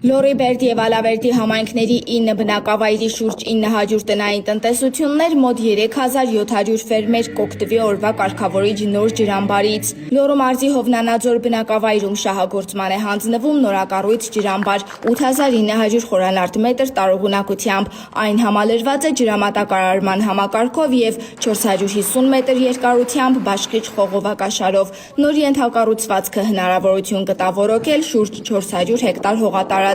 Լորիբերդի և Ալավերդի համայնքների 9 բնակավայրի շուրջ 900 տնային տնտեսություններ, մոտ 3700 ֆերմեր կօգտվի օրվա կարգավորիչ նոր ջրամբարից։ Լոռու մարզի Հովնանաձոր բնակավայրում շահագործման է հանձնվում նորակառույց ջրամբար 8900 խորանարդ մետր տարողունակությամբ։ Այն համալրված է ջրամատակարարման համակարգով և 450 մետր երկարությամբ բաշխիչ խողովակաշարով։ Նոր ենթակառուցվածքը հնարավորություն կտա որոկել շուրջ 400 հեկտար հողատարածք,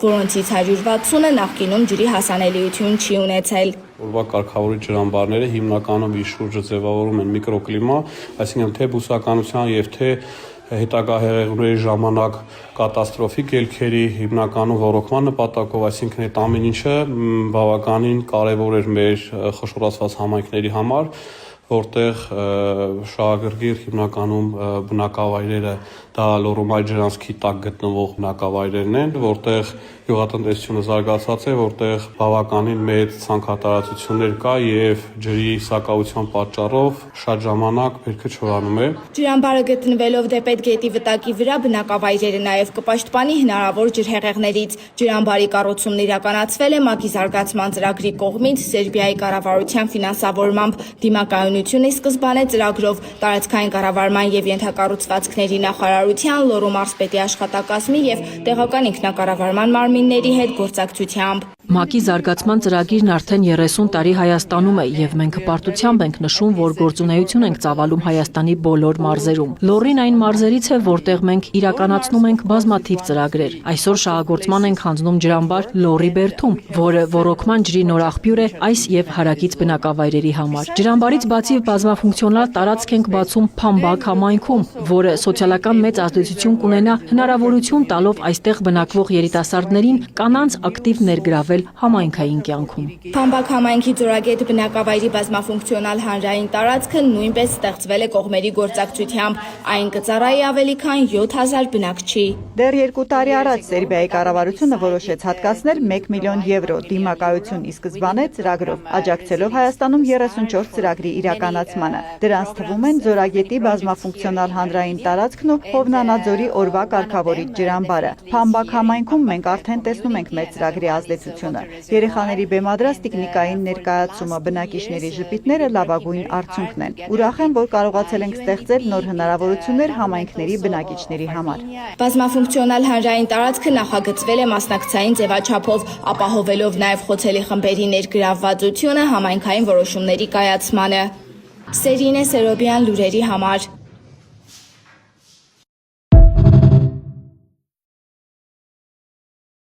որոնցից 160-ը նախկինում ջրի հասանելիություն չի ունեցել։ Օրվա կարգավորիչ ջրամբարները հիմնականում իր շուրջը ձևավորում են միկրոկլիմա, այսինքն թե բուսականության և թե հետագա հեղեղների ժամանակ կատաստրոֆիկ ելքերի հիմնականում ոռոգման նպատակով, այսինքն այդ ամեն ինչը բավականին կարևոր էր մեր խոշորացված համայնքների համար, որտեղ շահագրգիռ հիմնականում բնակավայրերը դա Լոռու ջրանցքի տակ գտնվող բնակավայրերն են, որտեղ գյուղատնտեսությունը զարգացած է, որտեղ բավականին մեծ ցանքատարածություններ կա եւ ջրի սակավության պատճառով շատ ժամանակ բերքը չորանում է։ Ջրամբարը գտնվելով դեպետ գետի վտակի վրա բնակավայրերը նաեւ կպաշտպանի հնարավոր ջրհեղեղներից։ Ջրամբարի կառուցումն իրականացվել է ՄԱԿ-ի զարգացման ծրագրի կողմից Սերբիայի կառավարության ֆինանսավորմամբ։ Դիմակայունությունը սկզբանե ծրագրով տարածքային կառավարման եւ ենթակառուցվածքների նախարարության, Լոռու մարզպետի աշխատակազմի եւ տեղական ինքնակառավարման մարմինների հետ գործակցությամբ։ ՄԱԿ-ի զարգացման ծրագիրն արդեն 30 տարի Հայաստանում է եւ մենք հպարտությամբ ենք նշում, որ գործունեություն ենք ծավալում Հայաստանի բոլոր մարզերում։ Լոռին այն մարզերից է, որտեղ մենք իրականացնում ենք բազմաթիվ ծրագրեր։ Այսօր շահագործման ենք հանձնում ջրամբար Լորիբերդում, որը ոռոգման ջրի նոր աղբյուր է այս եւ հարակից բնակավայրերի համար։ Ջրամբարից բացի բազմաֆունկցիոնալ տարածք ենք բացում Փամբակ համայնքում, որը սոցիալական մեծ ազդեցություն կունենա, հնարավորություն տալով այստեղ բնակվող երիտասարդներին կանանց ակտիվ ներգրավել համայնքային կյանքում։ Փամբակ համայնքի Ձորագետ բնակավայրի բազմաֆունկցիոնալ հանրային տարածքը նույնպես ստեղծվել է կողմերի գործակցությամբ։ Այն կծառայի ավելի քան 7000 բնակչի։ Դեռ 2 տարի առաջ Սերբիայի կառավարությունը որոշեց հատկացնել 1 միլիոն եվրո դիմակայություն ի սկզբանե ծրագրով, աջակցելով Հայաստանում 34 ծրագրի իրականացմանը։ Դրանց թվում են Ձորագետի բազմաֆունկցիոնալ հանրային տարածքն ու Հովնանաձորի օրվա կարգավորիչ ջրամբարը։ Փամբակ համայնքում մենք արդեն տեսնում ենք մեր ծրագրի ազդեցությունը։ Երեխաների բեմադրած տիկնիկային ներկայացումը, բնակիչների ժպիտները լավագույն արդյունքն են։ Ուրախ եմ, որ կարողացել ենք ստեղծել նոր հնարավորություններ համայնքների բնակիչների համար։ Բազմաֆունկցիոնալ հանրային տարածքը նախագծվել է մասնակցային ձևաչափով, ապահովելով նաև խոցելի խմբերի ներգրավվածությունը համայնքային որոշումների կայացմանը։ Սերինե Սերոբյան, լուրերի համար։